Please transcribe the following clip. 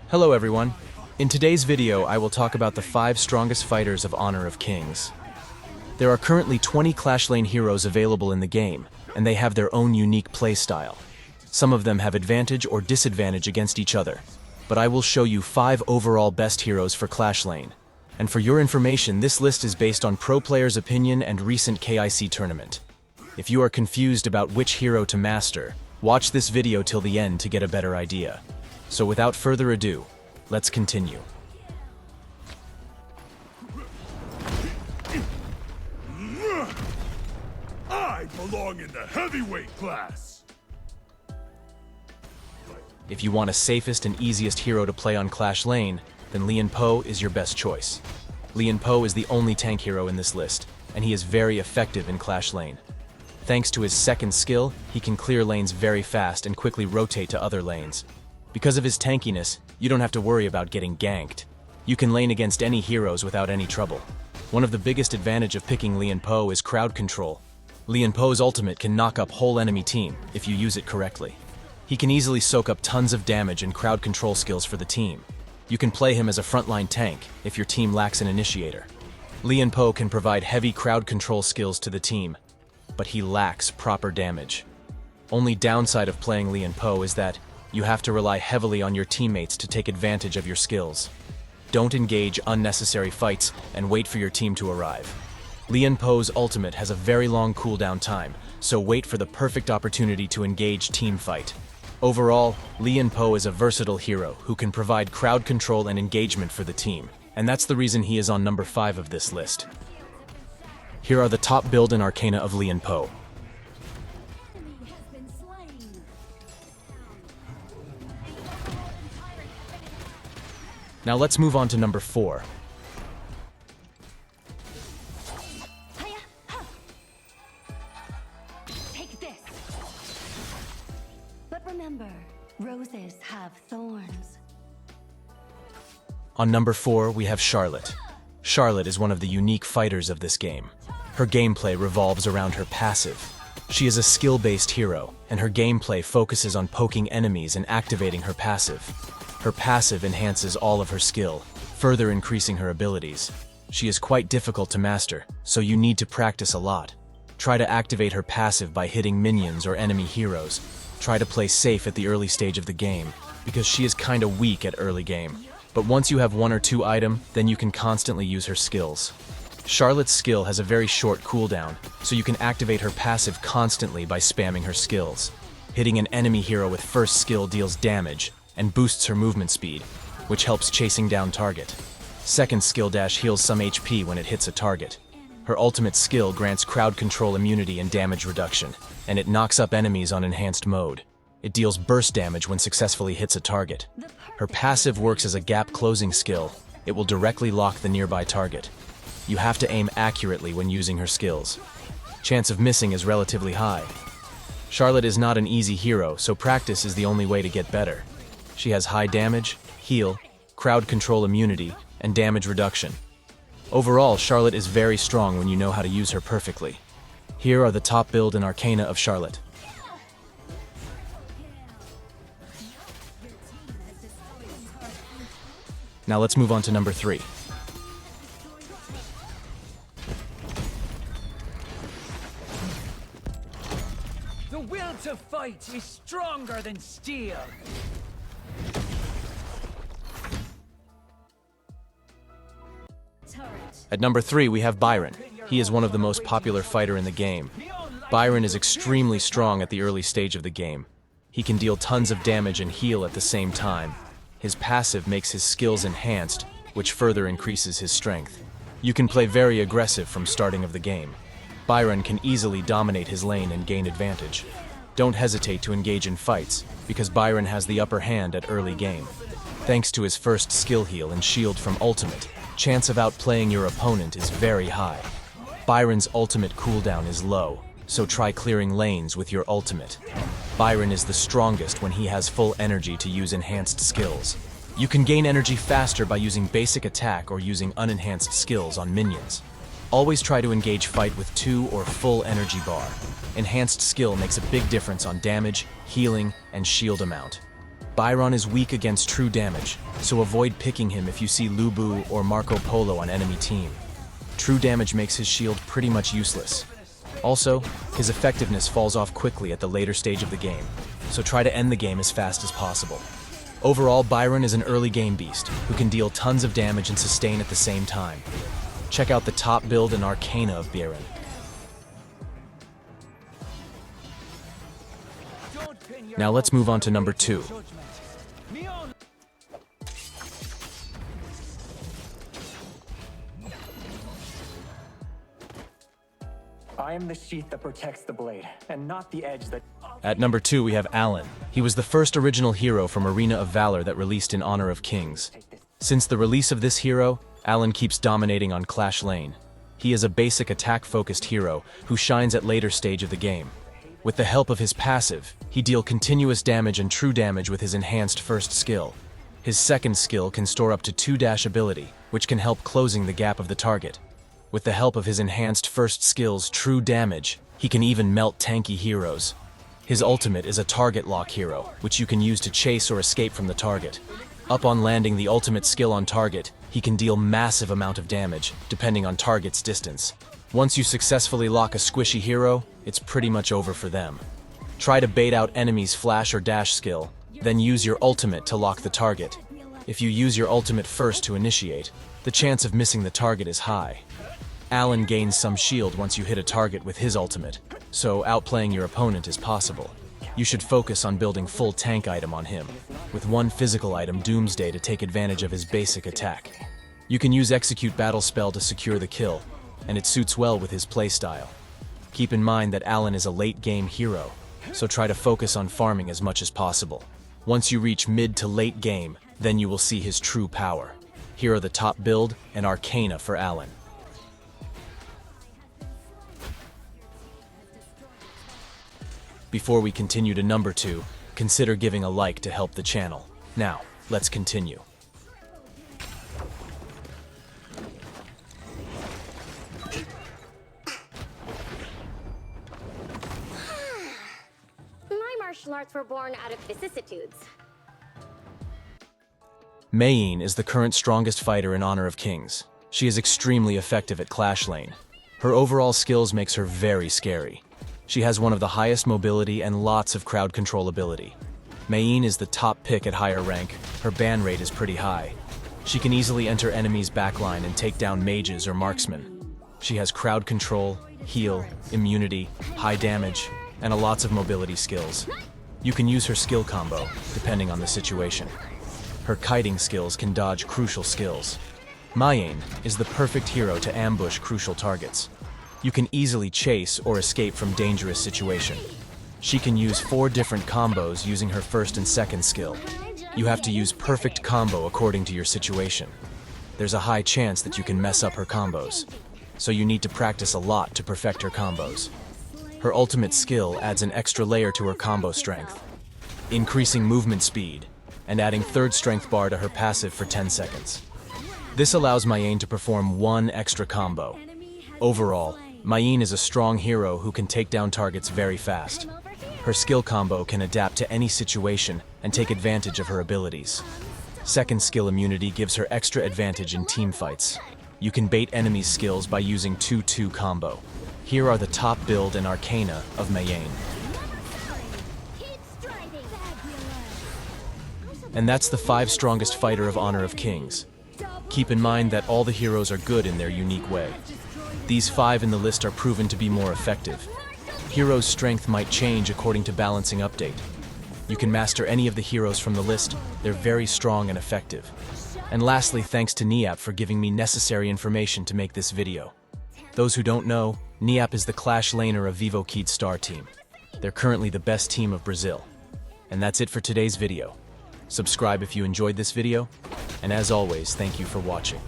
Hello everyone. In today's video, I will talk about the 5 strongest fighters of Honor of Kings. There are currently 20 Clash Lane heroes available in the game, and they have their own unique playstyle. Some of them have advantage or disadvantage against each other, but I will show you 5 overall best heroes for Clash Lane. And for your information, this list is based on pro players' opinion and recent KIC tournament. If you are confused about which hero to master, watch this video till the end to get a better idea. So without further ado, let's continue. I belong in the heavyweight class! If you want a safest and easiest hero to play on Clash Lane, then Lian Po is your best choice. Lian Po is the only tank hero in this list, and he is very effective in Clash Lane. Thanks to his second skill, he can clear lanes very fast and quickly rotate to other lanes. Because of his tankiness, you don't have to worry about getting ganked. You can lane against any heroes without any trouble. One of the biggest advantage of picking Lian Po is crowd control. Lian Po's ultimate can knock up whole enemy team if you use it correctly. He can easily soak up tons of damage and crowd control skills for the team. You can play him as a frontline tank if your team lacks an initiator. Lian Po can provide heavy crowd control skills to the team, but he lacks proper damage. Only downside of playing Lian Po is that you have to rely heavily on your teammates to take advantage of your skills. Don't engage unnecessary fights and wait for your team to arrive. Lian Po's ultimate has a very long cooldown time, so wait for the perfect opportunity to engage team fight. Overall, Lian Po is a versatile hero who can provide crowd control and engagement for the team, and that's the reason he is on number 5 of this list. Here are the top build and arcana of Lian Po. Now let's move on to number 4. Take this. But remember, roses have thorns. On number 4, we have Charlotte. Charlotte is one of the unique fighters of this game. Her gameplay revolves around her passive. She is a skill-based hero, and her gameplay focuses on poking enemies and activating her passive. Her passive enhances all of her skill, further increasing her abilities. She is quite difficult to master, so you need to practice a lot. Try to activate her passive by hitting minions or enemy heroes. Try to play safe at the early stage of the game, because she is kinda weak at early game. But once you have 1 or 2 items, then you can constantly use her skills. Charlotte's skill has a very short cooldown, so you can activate her passive constantly by spamming her skills. Hitting an enemy hero with first skill deals damage, and boosts her movement speed, which helps chasing down target. Second skill dash heals some HP when it hits a target. Her ultimate skill grants crowd control immunity and damage reduction, and it knocks up enemies on enhanced mode. It deals burst damage when successfully hits a target. Her passive works as a gap closing skill. It will directly lock the nearby target. You have to aim accurately when using her skills. Chance of missing is relatively high. Charlotte is not an easy hero, so practice is the only way to get better. She has high damage, heal, crowd control immunity, and damage reduction. Overall, Charlotte is very strong when you know how to use her perfectly. Here are the top build and arcana of Charlotte. Now let's move on to number 3. The will to fight is stronger than steel. At number 3, we have Byron. He is one of the most popular fighter in the game. Byron is extremely strong at the early stage of the game. He can deal tons of damage and heal at the same time. His passive makes his skills enhanced, which further increases his strength. You can play very aggressive from starting of the game. Byron can easily dominate his lane and gain advantage. Don't hesitate to engage in fights, because Byron has the upper hand at early game. Thanks to his first skill heal and shield from ultimate, chance of outplaying your opponent is very high. Byron's ultimate cooldown is low, so try clearing lanes with your ultimate. Byron is the strongest when he has full energy to use enhanced skills. You can gain energy faster by using basic attack or using unenhanced skills on minions. Always try to engage fight with 2 or full energy bar. Enhanced skill makes a big difference on damage, healing, and shield amount. Byron is weak against true damage, so avoid picking him if you see Lubu or Marco Polo on enemy team. True damage makes his shield pretty much useless. Also, his effectiveness falls off quickly at the later stage of the game, so try to end the game as fast as possible. Overall, Byron is an early game beast who can deal tons of damage and sustain at the same time. Check out the top build and Arcana of Byron. Now let's move on to number 2. I am the sheath that protects the blade, and not the edge that... At number 2, we have Alan. He was the first original hero from Arena of Valor that released in honor of Kings. Since the release of this hero, Alan keeps dominating on Clash Lane. He is a basic attack-focused hero who shines at later stage of the game. With the help of his passive, he deals continuous damage and true damage with his enhanced first skill. His second skill can store up to 2 dash ability, which can help closing the gap of the target. With the help of his enhanced first skill's true damage, he can even melt tanky heroes. His ultimate is a target lock hero, which you can use to chase or escape from the target. Upon landing the ultimate skill on target, he can deal massive amount of damage, depending on target's distance. Once you successfully lock a squishy hero, it's pretty much over for them. Try to bait out enemies' flash or dash skill, then use your ultimate to lock the target. If you use your ultimate first to initiate, the chance of missing the target is high. Alan gains some shield once you hit a target with his ultimate, so outplaying your opponent is possible. You should focus on building full tank item on him, with one physical item Doomsday to take advantage of his basic attack. You can use Execute Battle spell to secure the kill, and it suits well with his playstyle. Keep in mind that Alan is a late game hero, so try to focus on farming as much as possible. Once you reach mid to late game, then you will see his true power. Here are the top build and Arcana for Alan. Before we continue to number 2, consider giving a like to help the channel. Now, let's continue. My martial arts were born out of vicissitudes. Mayene is the current strongest fighter in honor of Kings. She is extremely effective at Clash Lane. Her overall skills makes her very scary. She has one of the highest mobility and lots of crowd control ability. Mayene is the top pick at higher rank. Her ban rate is pretty high. She can easily enter enemies' backline and take down mages or marksmen. She has crowd control, heal, immunity, high damage, and lots of mobility skills. You can use her skill combo, depending on the situation. Her kiting skills can dodge crucial skills. Mayene is the perfect hero to ambush crucial targets. You can easily chase or escape from dangerous situation. She can use 4 different combos using her first and second skill. You have to use perfect combo according to your situation. There's a high chance that you can mess up her combos, so you need to practice a lot to perfect her combos. Her ultimate skill adds an extra layer to her combo strength, increasing movement speed, and adding 3rd strength bar to her passive for 10 seconds. This allows Mayene to perform 1 extra combo. Overall, Mayene is a strong hero who can take down targets very fast. Her skill combo can adapt to any situation and take advantage of her abilities. Second skill immunity gives her extra advantage in team fights. You can bait enemies' skills by using 2-2 combo. Here are the top build and Arcana of Mayene. And that's the 5 strongest fighter of Honor of Kings. Keep in mind that all the heroes are good in their unique way. These 5 in the list are proven to be more effective. Heroes' strength might change according to balancing update. You can master any of the heroes from the list, they're very strong and effective. And lastly, thanks to Niap for giving me necessary information to make this video. Those who don't know, Niap is the Clash Laner of Vivo Kid Star team. They're currently the best team of Brazil. And that's it for today's video. Subscribe if you enjoyed this video, and as always, thank you for watching.